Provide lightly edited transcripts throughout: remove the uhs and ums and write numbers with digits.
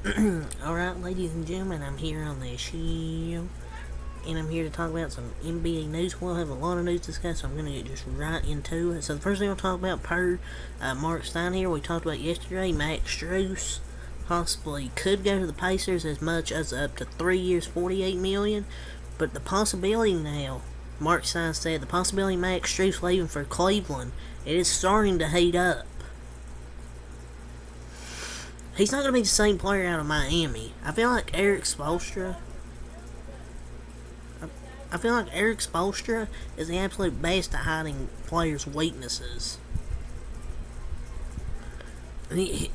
Alright, ladies and gentlemen, I'm here on the show, and I'm here to talk about some NBA news. We'll have a lot of news to discuss, so I'm going to get just right into it. So the first thing we'll talk about, per Mark Stein here, we talked about yesterday, Max Strus possibly could go to the Pacers as much as up to 3 years, $48 million, but the possibility now, Mark Stein said, the possibility of Max Strus leaving for Cleveland, it is starting to heat up. He's not going to be the same player out of Miami. I feel like Eric Spoelstra is the absolute best at hiding players' weaknesses. He's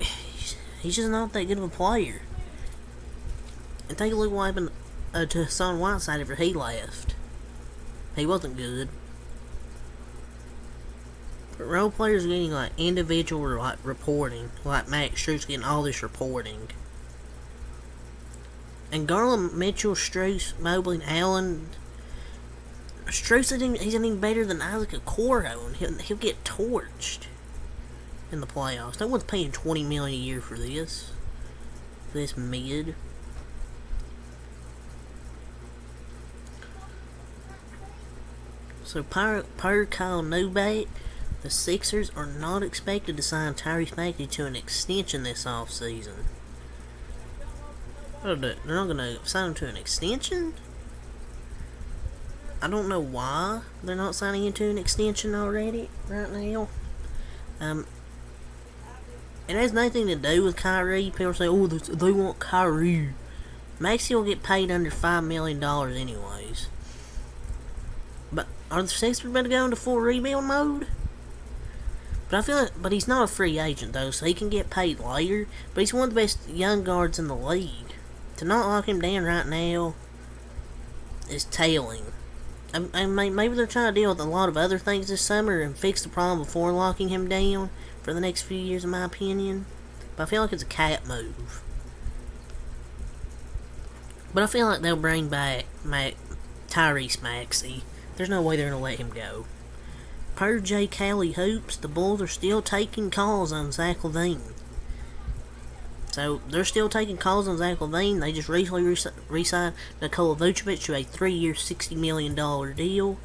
just not that good of a player. And take a look at what happened to Hassan Whiteside after he left. He wasn't good. But role players are getting like individual reporting, like Max Strus getting all this reporting. And Garland, Mitchell, Strus, Mobley, and Allen. Strus he's even better than Isaac Okoro, and he'll get torched in the playoffs. No one's paying $20 million a year for this. This mid. So per Kyle Neubeck, the Sixers are not expected to sign Tyrese Maxey to an extension this offseason. They're not going to sign him to an extension? I don't know why they're not signing him to an extension already, right now. It has nothing to do with Kyrie. People say, oh, they want Kyrie. Maxey will get paid under $5 million anyways. But are the Sixers about to go into full rebuild mode? But I feel like, but he's not a free agent though, so he can get paid later. But he's one of the best young guards in the league. To not lock him down right now is tailing. I mean, maybe they're trying to deal with a lot of other things this summer and fix the problem before locking him down for the next few years, in my opinion. But I feel like it's a cat move. But I feel like they'll bring back Tyrese Maxey. There's no way they're going to let him go. Per J. Cali Hoops, the Bulls are still taking calls on Zach LaVine. So, they're still taking calls on Zach LaVine. They just recently re-signed Nikola Vucevic to a 3-year, $60 million deal.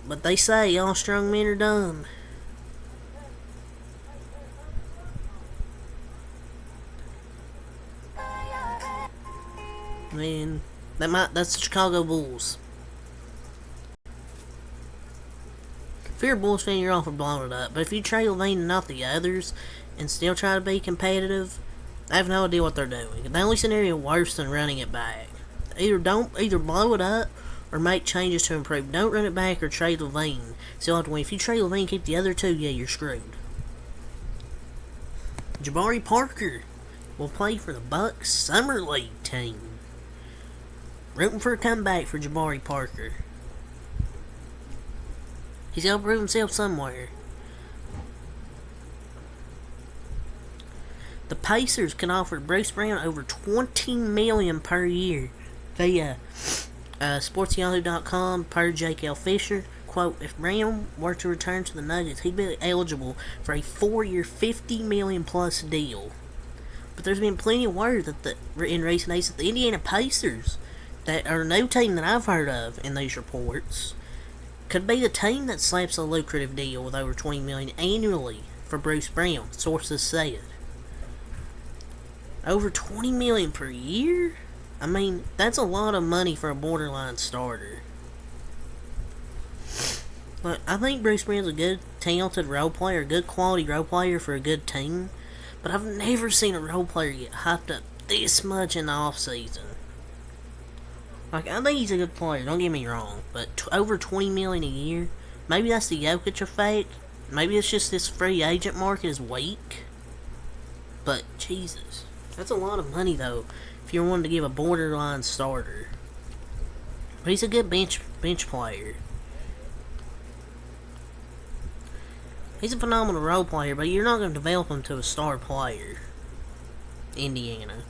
But they say all strong men are dumb. Man, that's the Chicago Bulls. If you're a Bulls fan, you're all for blowing it up. But if you trade LaVine and not the others and still try to be competitive, I have no idea what they're doing. The only scenario worse than running it back. Either blow it up or make changes to improve. Don't run it back or trade LaVine. Still have to win. If you trade LaVine, keep the other two, yeah, you're screwed. Jabari Parker will play for the Bucks Summer League team. Rooting for a comeback for Jabari Parker. He's got to prove himself somewhere. The Pacers can offer Bruce Brown over $20 million per year via SportsYahoo.com per Jake L. Fisher. Quote, if Brown were to return to the Nuggets, he'd be eligible for a 4-year, $50 million plus deal. But there's been plenty of word that in recent days that the Indiana Pacers, that are no team that I've heard of in these reports, could be the team that slaps a lucrative deal with over $20 million annually for Bruce Brown, sources said. Over $20 million per year? I mean, that's a lot of money for a borderline starter. Look, I think Bruce Brown's a good, talented role player, a good quality role player for a good team, but I've never seen a role player get hyped up this much in the offseason. Like, I think he's a good player, don't get me wrong, but over $20 million a year, maybe that's the Jokic effect, maybe it's just this free agent market is weak, but Jesus, that's a lot of money though, if you're wanting to give a borderline starter. But he's a good bench player. He's a phenomenal role player, but you're not going to develop him to a star player. Indiana.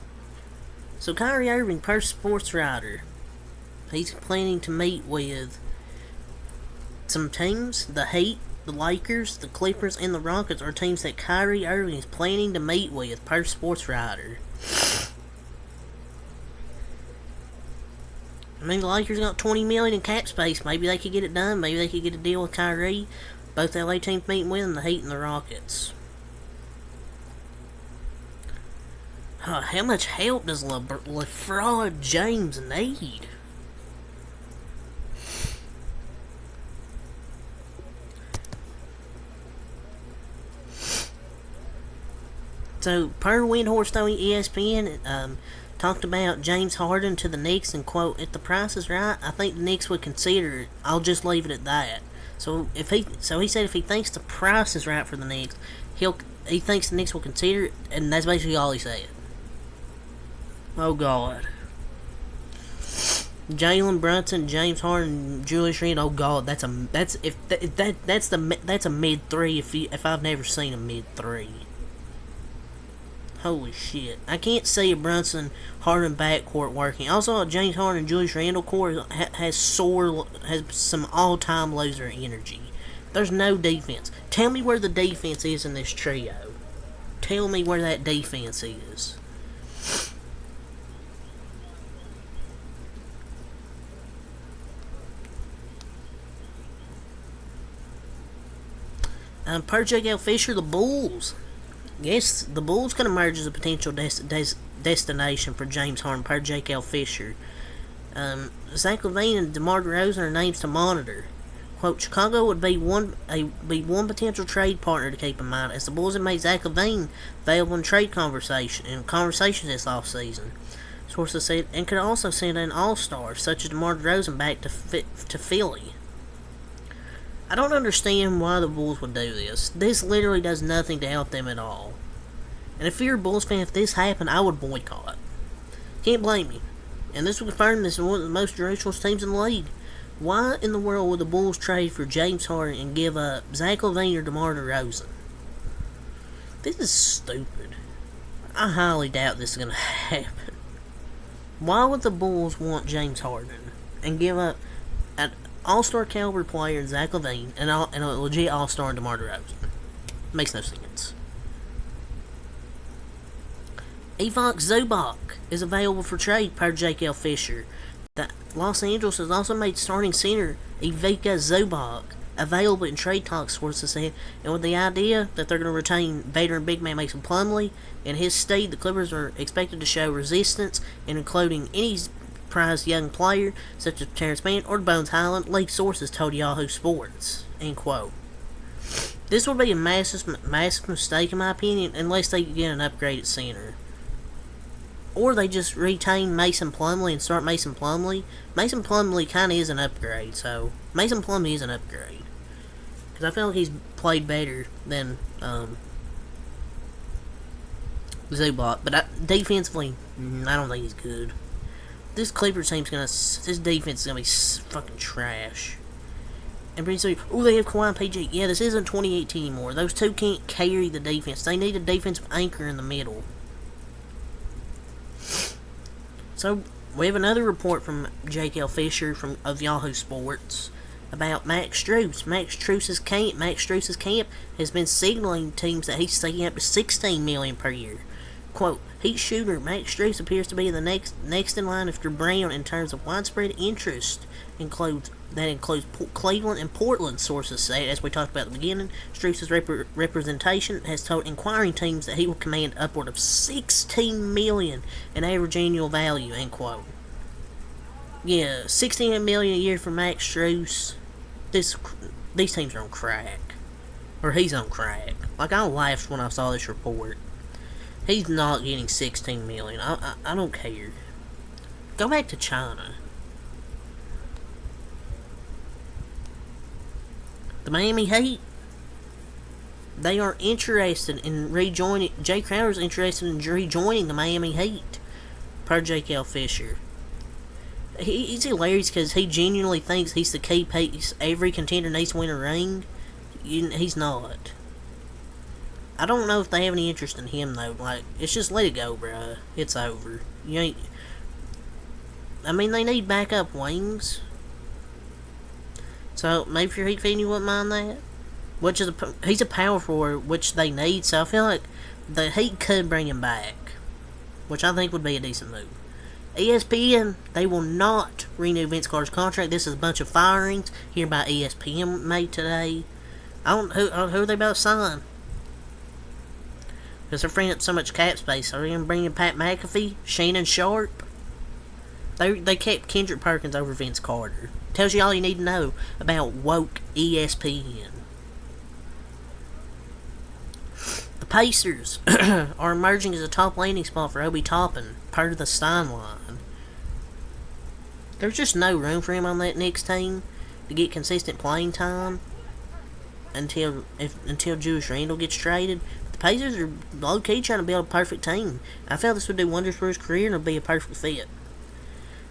So Kyrie Irving, per Sports Writer, he's planning to meet with some teams, the Heat, the Lakers, the Clippers, and the Rockets are teams that Kyrie Irving is planning to meet with, per Sportswriter. I mean, the Lakers got $20 million in cap space. Maybe they could get it done. Maybe they could get a deal with Kyrie. Both LA teams meeting with them, the Heat and the Rockets. How much help does LeBron James need? So, per Windhorst on ESPN, talked about James Harden to the Knicks and, quote, if the price is right, I think the Knicks would consider it. I'll just leave it at that. So he said if he thinks the price is right for the Knicks, he thinks the Knicks will consider it, and that's basically all he said. Oh God. Jalen Brunson, James Harden, Julius Randle. Oh God, that's a mid three if I've never seen a mid three. Holy shit. I can't see a Brunson Harden backcourt working. Also, James Harden and Julius Randle court has some all-time loser energy. There's no defense. Tell me where the defense is in this trio. Tell me where that defense is. Per J.L. Fisher, the Bulls. Yes, the Bulls could emerge as a potential destination for James Harden, per J.L. Fisher. Zach LaVine and DeMar DeRozan are names to monitor. Quote, Chicago would be one potential trade partner to keep in mind, as the Bulls have made Zach LaVine available in trade conversations this offseason. Sources said, and could also send in all-stars, such as DeMar DeRozan, back to Philly. I don't understand why the Bulls would do this. This literally does nothing to help them at all. And if you're a Bulls fan, if this happened, I would boycott. Can't blame me. And this will confirm this is one of the most Jerusalem's teams in the league. Why in the world would the Bulls trade for James Harden and give up Zach LaVine or DeMar DeRozan? This is stupid. I highly doubt this is going to happen. Why would the Bulls want James Harden and give up an all-star caliber player in Zach LaVine and a legit all-star in DeMar DeRozan? Makes no sense. Ivan Zubac is available for trade, per J.L. Fisher. The Los Angeles has also made starting center Ivica Zubac available in trade talks, sources said, and with the idea that they're going to retain veteran big man Mason Plumlee in his stead, the Clippers are expected to show resistance in including any prized young player such as Terrence Mann or Bones Highland, league sources told Yahoo Sports. End quote. This would be a massive mistake in my opinion, unless they get an upgraded center. Or they just retain Mason Plumlee and start Mason Plumlee. Mason Plumlee kind of is an upgrade, so Mason Plumlee is an upgrade. Because I feel like he's played better than Zubac. But defensively, I don't think he's good. This Clippers team's this defense is gonna be fucking trash. And pretty soon, they have Kawhi and PG. Yeah, this isn't 2018 anymore. Those two can't carry the defense. They need a defensive anchor in the middle. So, we have another report from J.K.L. Fisher of Yahoo Sports about Max Strus. Max Strus' camp has been signaling teams that he's taking up to $16 million per year. Quote, Heat shooter Max Strus appears to be the next in line after Brown in terms of widespread interest. That includes Cleveland and Portland, sources say. As we talked about at the beginning, Strus' representation has told inquiring teams that he will command upward of $16 million in average annual value, end quote. Yeah, $16 million a year for Max Strus. These teams are on crack. Or he's on crack. Like, I laughed when I saw this report. He's not getting $16 million. I don't care. Go back to China. The Miami Heat, they are interested in rejoining. Jay Crowder's interested in rejoining the Miami Heat, per J.K.L. Fisher. He's hilarious because he genuinely thinks he's the key piece. Every contender needs to win a ring. He's not. I don't know if they have any interest in him though. Like, it's just let it go, bruh. It's over. You ain't. I mean, they need backup wings. So, maybe if your Heat fan, you wouldn't mind that. which is he's a power forward, which they need. So I feel like the Heat could bring him back, which I think would be a decent move. ESPN, they will not renew Vince Carter's contract. This is a bunch of firings here by ESPN made today. I don't who are they about to sign? Because they're freeing up so much cap space. Are they going to bring in Pat McAfee, Shannon Sharp? They kept Kendrick Perkins over Vince Carter. Tells you all you need to know about woke ESPN. The Pacers are emerging as a top landing spot for Obi Toppin, part of the Stein line. There's just no room for him on that Knicks team to get consistent playing time until Julius Randle gets traded. The Pacers are low-key trying to build a perfect team. I felt this would do wonders for his career and it'd be a perfect fit.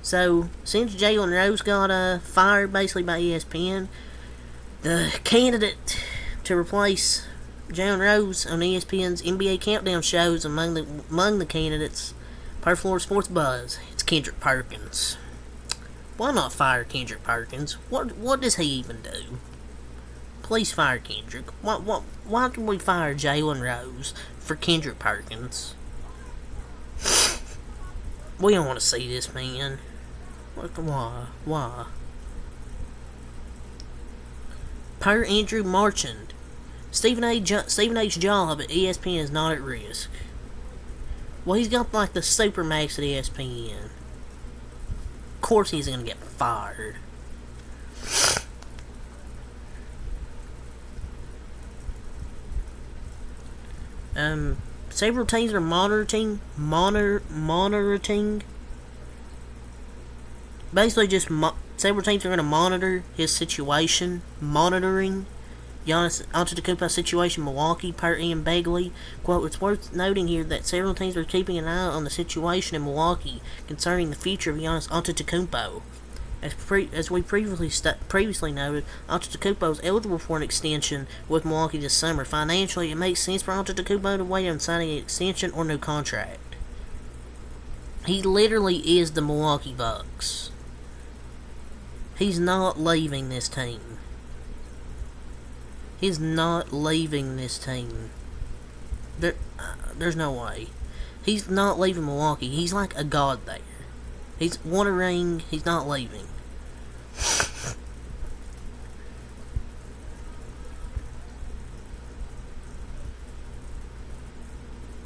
So, since Jalen Rose got fired basically by ESPN, the candidate to replace Jalen Rose on ESPN's NBA Countdown shows among the candidates per Florida Sports Buzz, it's Kendrick Perkins. Why not fire Kendrick Perkins? What does he even do? Please fire Kendrick. Why do we fire Jalen Rose for Kendrick Perkins? We don't want to see this, man. Why? Per Andrew Marchand, Stephen A's job at ESPN is not at risk. Well, he's got like the supermax at ESPN. Of course he's going to get fired. Several teams are monitoring. Basically, just several teams are going to monitor his situation. Monitoring Giannis Antetokounmpo's situation in Milwaukee, per Ian Begley. Quote, it's worth noting here that several teams are keeping an eye on the situation in Milwaukee concerning the future of Giannis Antetokounmpo. As we previously noted, Antetokounmpo is eligible for an extension with Milwaukee this summer. Financially, it makes sense for Antetokounmpo to wait on signing an extension or new contract. He literally is the Milwaukee Bucks. He's not leaving this team. He's not leaving this team. There's no way. He's not leaving Milwaukee. He's like a god there. He's won a ring. He's not leaving.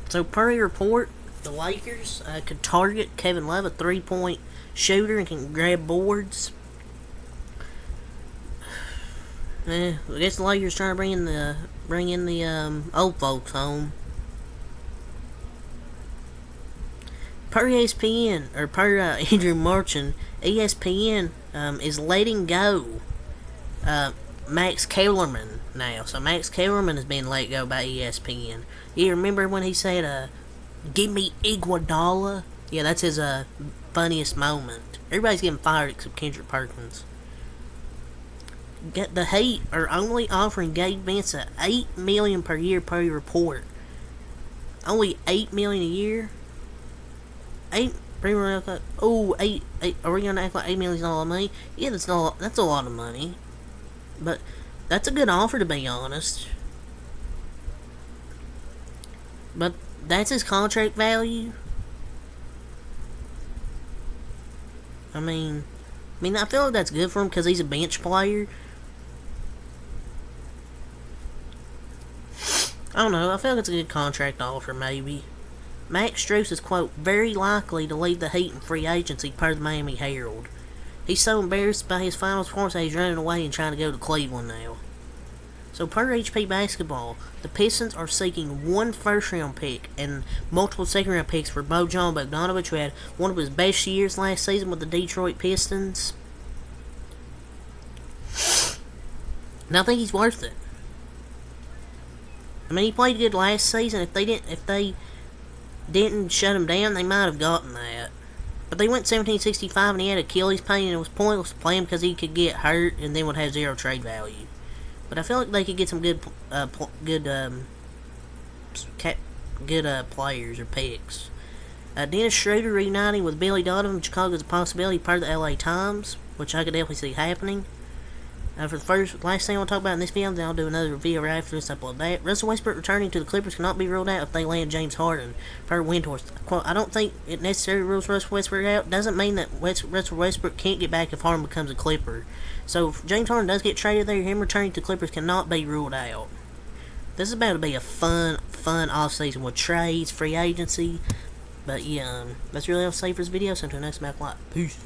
So, per report, the Lakers could target Kevin Love, a three-point shooter, and can grab boards. I guess the Lakers trying to bring in the old folks home. Per ESPN, or per Andrew Marchand, ESPN is letting go Max Kellerman now. So Max Kellerman has been let go by ESPN. You remember when he said, give me Iguodala? Yeah, that's his funniest moment. Everybody's getting fired except Kendrick Perkins. The Heat are only offering Gabe Vincent $8 million per year per report. Only $8 million a year? Eight. Are we gonna act like $8 million is a lot of money? Yeah, that's a lot of money. But that's a good offer, to be honest. But that's his contract value. I mean, I feel like that's good for him because he's a bench player. I don't know. I feel like it's a good contract offer, maybe. Max Strus is, quote, very likely to leave the Heat in free agency, per the Miami Herald. He's so embarrassed by his finals performance that he's running away and trying to go to Cleveland now. So, per HP Basketball, the Pistons are seeking one first-round pick and multiple second-round picks for Bojan Bogdanovic, who had one of his best years last season with the Detroit Pistons. And I think he's worth it. I mean, he played good last season. If they didn't shut him down, they might have gotten that. But they went 17-65 and he had Achilles pain, and it was pointless to play him because he could get hurt and then would have zero trade value. But I feel like they could get some good players or picks. Dennis Schroeder reuniting with Billy Donovan in Chicago is a possibility, per the LA Times, which I could definitely see happening. For the last thing I'll talk about in this video, then I'll do another video right after this upload. Russell Westbrook returning to the Clippers cannot be ruled out if they land James Harden. Per Windhorst. Quote, I don't think it necessarily rules Russell Westbrook out. Doesn't mean that Russell Westbrook can't get back if Harden becomes a Clipper. So if James Harden does get traded there, him returning to the Clippers cannot be ruled out. This is about to be a fun offseason with trades, free agency. But yeah, that's really all I'll say for this video. So until next time, peace.